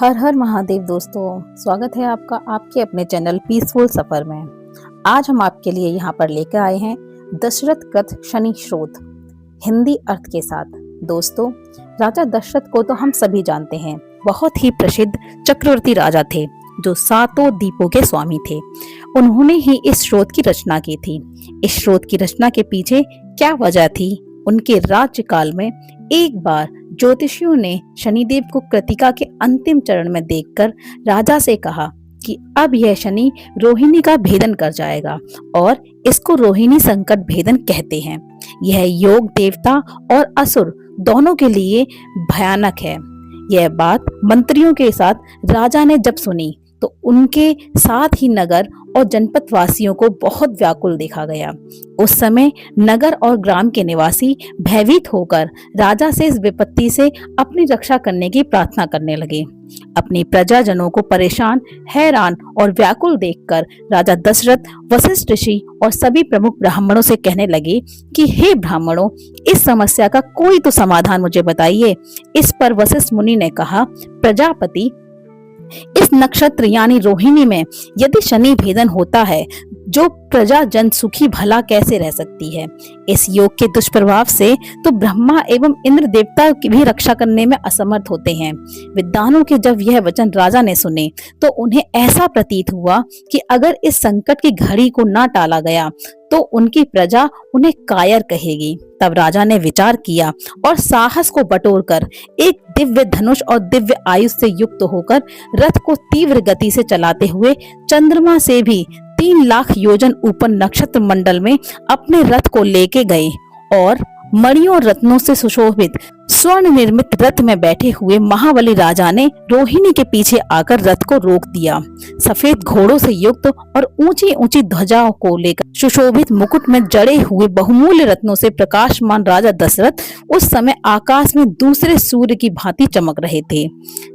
हर हर महादेव दोस्तों, स्वागत है आपका आपके अपने चैनल पीसफुल सफर में। आज हम आपके लिए यहाँ पर लेकर आए हैं दशरथ कृत शनि श्रोत हिंदी अर्थ के साथ। दोस्तों, राजा दशरथ को तो हम सभी जानते हैं, बहुत ही प्रसिद्ध चक्रवर्ती राजा थे जो सातों द्वीपों के स्वामी थे। उन्होंने ही इस श्रोत की रचना की थी। इस श्रोत की रचना के पीछे क्या वजह थी? उनके राज्यकाल में एक बार ज्योतिषियों ने शनिदेव को कृतिका के अंतिम चरण में देखकर राजा से कहा कि अब यह शनि रोहिणी का भेदन कर जाएगा और इसको रोहिणी संकट भेदन कहते हैं। यह योग देवता और असुर दोनों के लिए भयानक है। यह बात मंत्रियों के साथ राजा ने जब सुनी तो उनके साथ ही नगर और जनपद वासियों को बहुत व्याकुल देखा गया। उस समय नगर और ग्राम के निवासी भयभीत होकर राजा से इस विपत्ति से अपनी रक्षा करने की प्रार्थना करने लगे। अपनी प्रजाजनों को परेशान, हैरान और व्याकुल देखकर राजा दशरथ वशिष्ठ ऋषि और सभी प्रमुख ब्राह्मणों से कहने लगे कि हे ब्राह्मणों, इस समस्या का कोई तो समाधान मुझे बताइए। इस पर वशिष्ठ मुनि ने कहा, प्रजापति, इस नक्षत्र यानी रोहिणी में यदि शनि भेदन होता है, जो प्रजा जन सुखी भला कैसे रह सकती है? इस योग के दुष्प्रभाव से तो ब्रह्मा एवं इंद्र देवता की भी रक्षा करने में असमर्थ होते हैं। विद्वानों के जब यह वचन राजा ने सुने तो उन्हें ऐसा प्रतीत हुआ कि अगर इस संकट की घड़ी को ना टाला गया तो उनकी प्रजा उन्हें कायर कहेगी। तब राजा ने विचार किया और साहस को बटोरकर एक दिव्य धनुष और दिव्य आयुष से युक्त होकर रथ को तीव्र गति से चलाते हुए चंद्रमा से भी 3 लाख योजन ऊपर नक्षत्र मंडल में अपने रथ को लेके गए और मणियों और रत्नों से सुशोभित स्वर्ण निर्मित रथ में बैठे हुए महाबली राजा ने रोहिणी के पीछे आकर रथ को रोक दिया। सफेद घोड़ों से युक्त और ऊंची ऊंची ध्वजाओं को लेकर सुशोभित मुकुट में जड़े हुए बहुमूल्य रत्नों से प्रकाशमान राजा दशरथ उस समय आकाश में दूसरे सूर्य की भांति चमक रहे थे।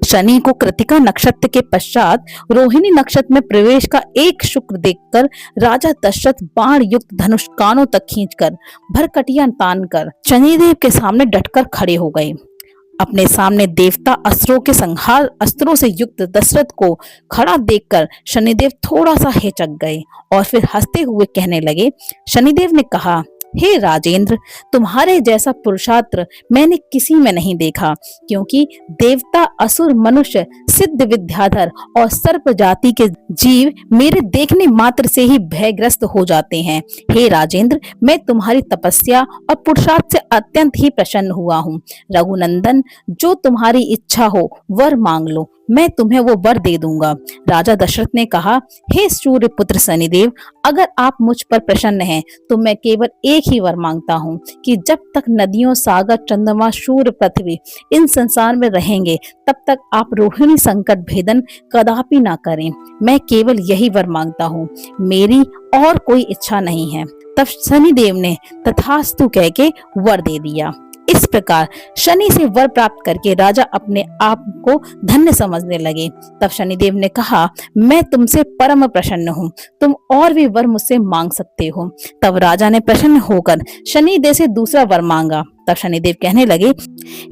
शनि को कृतिका नक्षत्र के पश्चात रोहिणी नक्षत्र में प्रवेश का एक शुक्र देखकर राजा दशरथ बाण युक्त धनुष कानों तक खींचकर भरकटियां तानकर शनिदेव के सामने डटकर खड़े हो गए। अपने सामने देवता अस्त्रों के संहार अस्त्रों से युक्त दशरथ को खड़ा देखकर शनिदेव थोड़ा सा हिचक गए और फिर हंसते हुए कहने लगे। शनिदेव ने कहा, हे राजेंद्र, तुम्हारे जैसा पुरुषार्थ मैंने किसी में नहीं देखा, क्योंकि देवता, असुर, मनुष्य, सिद्ध विद्याधर और सर्प जाति के जीव मेरे देखने मात्र से ही भयग्रस्त हो जाते हैं। हे राजेंद्र, मैं तुम्हारी तपस्या और पुरुषार्थ से अत्यंत ही प्रसन्न हुआ हूँ। रघुनंदन, जो तुम्हारी इच्छा हो वर मांग लो, मैं तुम्हें वो वर दे दूंगा। राजा दशरथ ने कहा, हे सूर्य पुत्र शनिदेव, अगर आप मुझ पर प्रसन्न हैं तो मैं केवल एक ही वर मांगता हूँ कि जब तक नदियों, सागर, चंद्रमा, सूर्य, पृथ्वी इन संसार में रहेंगे तब तक आप रोहिणी संकट भेदन कदापि ना करें। मैं केवल यही वर मांगता हूँ, मेरी और कोई इच्छा नहीं है। तब शनिदेव ने तथास्तु कह के वर दे दिया। इस प्रकार शनि से वर प्राप्त करके राजा अपने आप को धन्य समझने लगे। तब शनिदेव ने कहा, मैं तुमसे परम प्रसन्न हूँ, तुम और भी वर मुझसे मांग सकते हो। तब राजा ने प्रसन्न होकर शनिदेव से दूसरा वर मांगा। तब शनिदेव कहने लगे,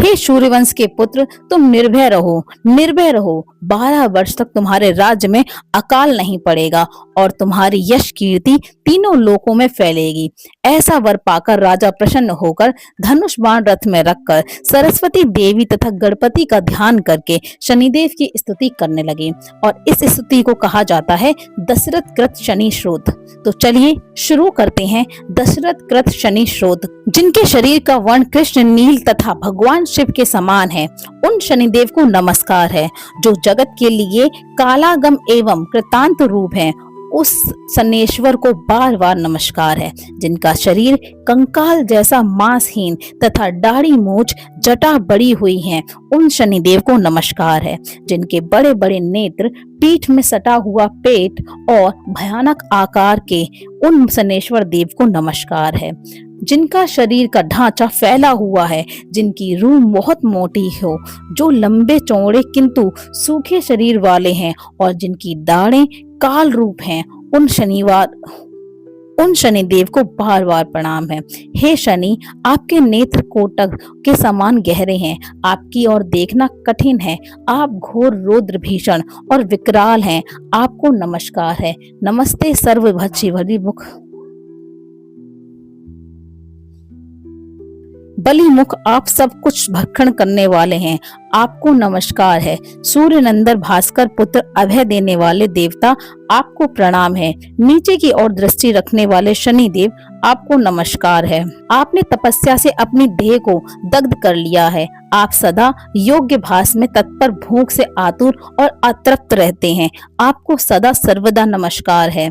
हे सूर्यवंश के पुत्र, तुम निर्भय रहो, निर्भय रहो। 12 वर्ष तक तुम्हारे राज्य में अकाल नहीं पड़ेगा और तुम्हारी यश कीर्ति तीनों लोकों में फैलेगी। ऐसा वर पाकर राजा प्रसन्न होकर धनुष बाण रथ में रखकर सरस्वती देवी तथा गणपति का ध्यान करके शनिदेव की स्तुति करने लगे और इस स्तुति को कहा जाता है दशरथ कृत शनि श्रोत। तो चलिए शुरू करते हैं दशरथ कृत शनि श्रोत। जिनके शरीर का वर्ण कृष्ण नील तथा भगवान शिव के समान है, उन शनिदेव को नमस्कार है। जो जगत के लिए कालागम एवं कृतांत रूप है, उस शनेश्वर को बार बार नमस्कार है। जिनका शरीर कंकाल जैसा मांसहीन तथा दाढ़ी मूछ जटा बड़ी हुई है, उन शनिदेव को नमस्कार है। जिनके बड़े बड़े नेत्र, पीठ में सटा हुआ पेट और भयानक आकार के, उन शनेश्वर देव को नमस्कार है। जिनका शरीर का ढांचा फैला हुआ है, जिनकी रूह बहुत मोटी हो, जो लंबे चौड़े किंतु सूखे शरीर वाले हैं और जिनकी दाढ़ें काल रूप हैं, उन उन शनिदेव को बार बार प्रणाम है। हे शनि, आपके नेत्र कोटक के समान गहरे हैं, आपकी ओर देखना कठिन है, आप घोर रौद्र भीषण और विकराल हैं, आपको नमस्कार है। नमस्ते सर्वभक्षी मुख बलि मुख, आप सब कुछ भक्षण करने वाले हैं, आपको नमस्कार है। सूर्य नंदन भास्कर पुत्र अभय देने वाले देवता, आपको प्रणाम है। नीचे की ओर दृष्टि रखने वाले शनि देव, आपको नमस्कार है। आपने तपस्या से अपनी देह को दग्ध कर लिया है, आप सदा योग्य भास में तत्पर, भूख से आतुर और अतृप्त रहते हैं, आपको सदा सर्वदा नमस्कार है।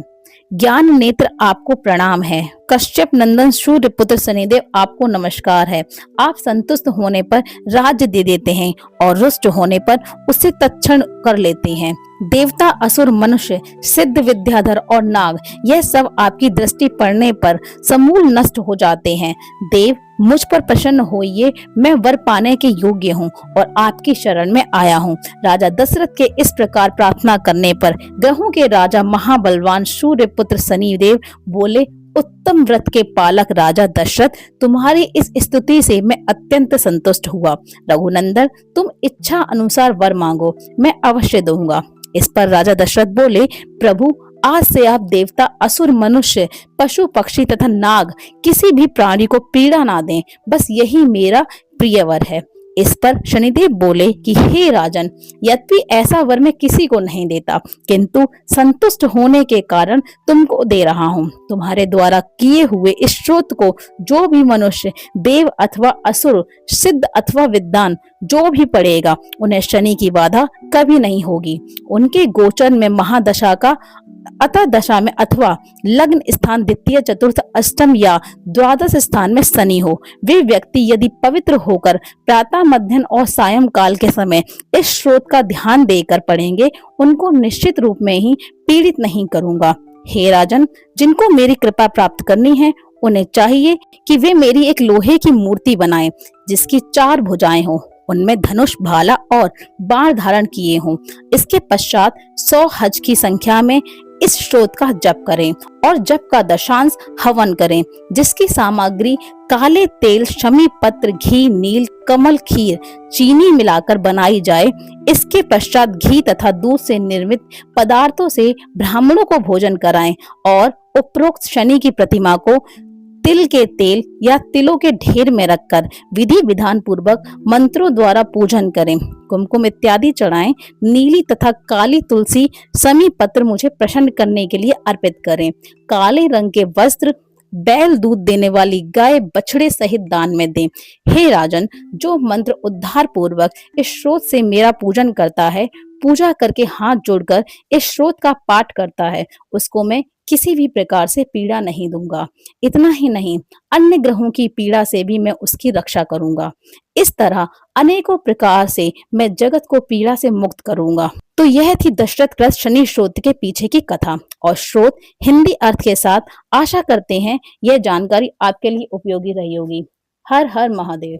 ज्ञान नेत्र, आपको प्रणाम है। कश्यप नंदन सूर्य पुत्र शनिदेव, आपको नमस्कार है। आप संतुष्ट होने पर राज्य दे देते हैं और रुष्ट होने पर उसे तत्क्षण कर लेते हैं। देवता, असुर, मनुष्य, सिद्ध, विद्याधर और नाग, यह सब आपकी दृष्टि पड़ने पर समूल नष्ट हो जाते हैं। देव, मुझ पर प्रसन्न होइए, मैं वर पाने के योग्य हूँ और आपकी शरण में आया हूँ। राजा दशरथ के इस प्रकार प्रार्थना करने पर ग्रहों के राजा महाबलवान सूर्य पुत्र शनिदेव बोले, उत्तम व्रत के पालक राजा दशरथ, तुम्हारी इस स्तुति से मैं अत्यंत संतुष्ट हुआ। रघुनंदन, तुम इच्छा अनुसार वर मांगो, मैं अवश्य दूंगा। इस पर राजा दशरथ बोले, प्रभु, आज से आप देवता, असुर, मनुष्य, पशु, पक्षी तथा नाग, किसी भी प्राणी को पीड़ा ना दें, बस यही मेरा प्रिय वर है। इस पर शनिदेव बोले कि हे राजन, यद्यपि ऐसा वर मैं किसी को नहीं देता, किंतु संतुष्ट होने के कारण तुमको दे रहा हूँ। तुम्हारे द्वारा किए हुए इस श्रोत को जो भी मनुष्य, देव अथवा असुर, सिद्ध अथवा विद्वान जो भी पढ़ेगा, उन्हें शनि की बाधा कभी नहीं होगी। उनके गोचर में महादशा का अतः दशा में अथवा लग्न स्थान द्वितीय, चतुर्थ, अष्टम या द्वादश स्थान में शनि हो, वे व्यक्ति यदि पवित्र होकर प्रातः, मध्याह्न और सायं काल के समय इस श्लोक का ध्यान देकर पढ़ेंगे, उनको निश्चित रूप में ही पीड़ित नहीं करूंगा। हे राजन, जिनको मेरी कृपा प्राप्त करनी है, उन्हें चाहिए कि वे मेरी एक लोहे की मूर्ति बनाएं, जिसकी 4 भुजाएं हों, उनमें धनुष, भाला और बाण धारण किए हों। इसके पश्चात 100 हज की संख्या में इस श्लोक का जप करें और जप का दशांश हवन करें, जिसकी सामग्री काले तेल, शमी पत्र, घी, नील कमल, खीर, चीनी मिलाकर बनाई जाए। इसके पश्चात घी तथा दूध से निर्मित पदार्थों से ब्राह्मणों को भोजन कराएं और उपरोक्त शनि की प्रतिमा को तिल के तेल या तिलों के ढेर में रखकर विधि विधान पूर्वक मंत्रों द्वारा पूजन करें। कुमकुम इत्यादि चढ़ाएं। नीली तथा काली तुलसी, समी पत्र मुझे प्रसन्न करने के लिए अर्पित करें। काले रंग के वस्त्र, बैल, दूध देने वाली गाय, बछड़े सहित दान में दें। हे राजन, जो मंत्र उद्धार पूर्वक इस श्रोत से मेरा पूजन करता है, पूजा करके हाथ जोड़कर इस श्रोत का पाठ करता है, उसको मैं किसी भी प्रकार से पीड़ा नहीं दूंगा। इतना ही नहीं, अन्य ग्रहों की पीड़ा से भी मैं उसकी रक्षा करूंगा। इस तरह अनेकों प्रकार से मैं जगत को पीड़ा से मुक्त करूंगा। तो यह थी दशरथ कृत शनि श्रोत के पीछे की कथा और श्रोत हिंदी अर्थ के साथ। आशा करते हैं यह जानकारी आपके लिए उपयोगी रही होगी। हर हर महादेव।